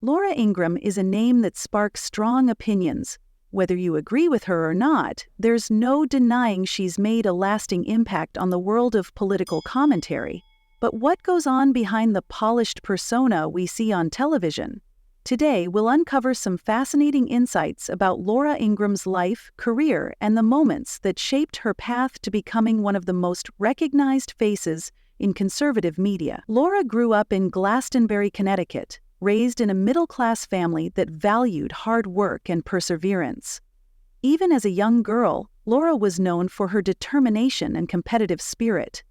Laura Ingraham is a name that sparks strong opinions. Whether you agree with her or not, there's no denying she's made a lasting impact on the world of political commentary. But what goes on behind the polished persona we see on television? Today, we'll uncover some fascinating insights about Laura Ingraham's life, career, and the moments that shaped her path to becoming one of the most recognized faces in conservative media. Laura grew up in Glastonbury, Connecticut, raised in a middle-class family that valued hard work and perseverance. Even as a young girl, Laura was known for her determination and competitive spirit.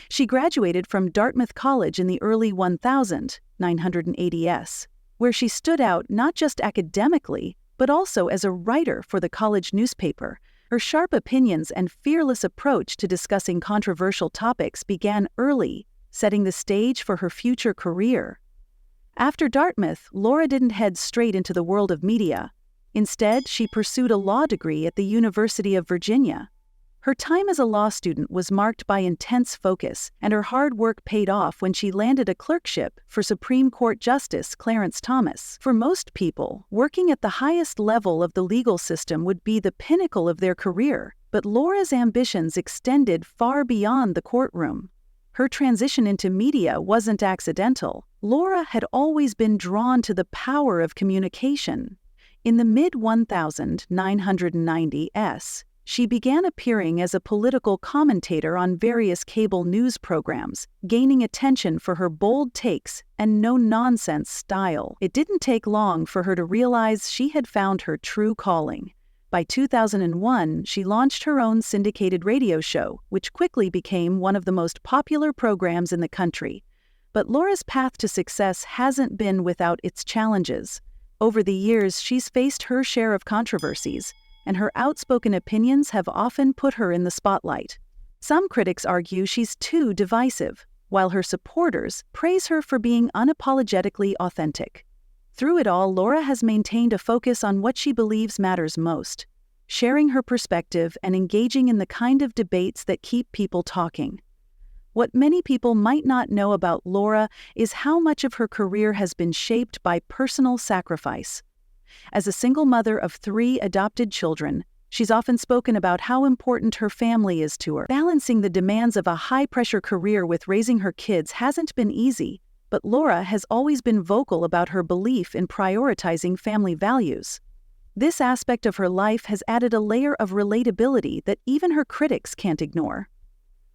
She graduated from Dartmouth College in the early 1980s, where she stood out not just academically, but also as a writer for the college newspaper. Her sharp opinions and fearless approach to discussing controversial topics began early, setting the stage for her future career. After Dartmouth, Laura didn't head straight into the world of media. Instead, she pursued a law degree at the University of Virginia. Her time as a law student was marked by intense focus, and her hard work paid off when she landed a clerkship for Supreme Court Justice Clarence Thomas. For most people, working at the highest level of the legal system would be the pinnacle of their career, but Laura's ambitions extended far beyond the courtroom. Her transition into media wasn't accidental. Laura had always been drawn to the power of communication. In the mid-1990s, she began appearing as a political commentator on various cable news programs, gaining attention for her bold takes and no-nonsense style. It didn't take long for her to realize she had found her true calling. By 2001, she launched her own syndicated radio show, which quickly became one of the most popular programs in the country. But Laura's path to success hasn't been without its challenges. Over the years, she's faced her share of controversies, and her outspoken opinions have often put her in the spotlight. Some critics argue she's too divisive, while her supporters praise her for being unapologetically authentic. Through it all, Laura has maintained a focus on what she believes matters most, sharing her perspective and engaging in the kind of debates that keep people talking. What many people might not know about Laura is how much of her career has been shaped by personal sacrifice. As a single mother of 3 adopted children, she's often spoken about how important her family is to her. Balancing the demands of a high-pressure career with raising her kids hasn't been easy, but Laura has always been vocal about her belief in prioritizing family values. This aspect of her life has added a layer of relatability that even her critics can't ignore.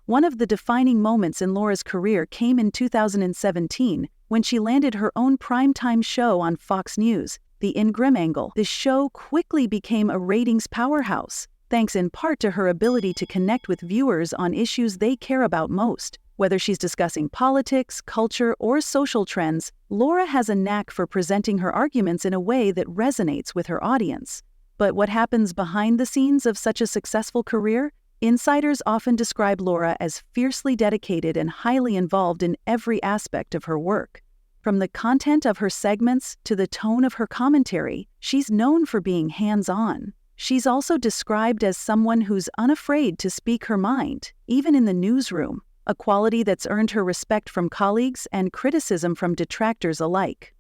One of the defining moments in Laura's career came in 2017, when she landed her own primetime show on Fox News, The Ingraham Angle. The show quickly became a ratings powerhouse, thanks in part to her ability to connect with viewers on issues they care about most. Whether she's discussing politics, culture, or social trends, Laura has a knack for presenting her arguments in a way that resonates with her audience. But what happens behind the scenes of such a successful career? Insiders often describe Laura as fiercely dedicated and highly involved in every aspect of her work. From the content of her segments to the tone of her commentary, she's known for being hands-on. She's also described as someone who's unafraid to speak her mind, even in the newsroom, a quality that's earned her respect from colleagues and criticism from detractors alike.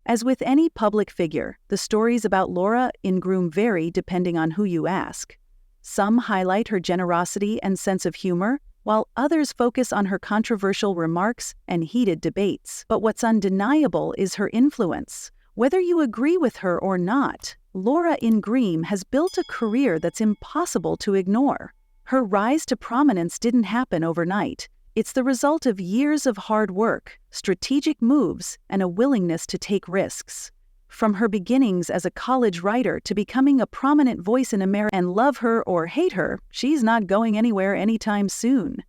As with any public figure, the stories about Laura Ingraham vary depending on who you ask. Some highlight her generosity and sense of humor, while others focus on her controversial remarks and heated debates. But what's undeniable is her influence. Whether you agree with her or not, Laura Ingraham has built a career that's impossible to ignore. Her rise to prominence didn't happen overnight. It's the result of years of hard work, strategic moves, and a willingness to take risks. From her beginnings as a college writer to becoming a prominent voice in America, and love her or hate her, she's not going anywhere anytime soon.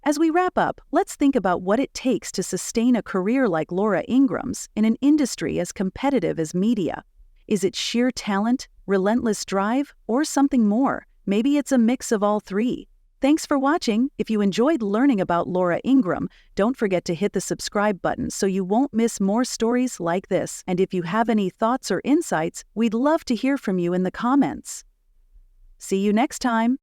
As we wrap up, let's think about what it takes to sustain a career like Laura Ingraham's in an industry as competitive as media. Is it sheer talent, relentless drive, or something more? Maybe it's a mix of all three. Thanks for watching. If you enjoyed learning about Laura Ingraham, don't forget to hit the subscribe button so you won't miss more stories like this. And if you have any thoughts or insights, we'd love to hear from you in the comments. See you next time.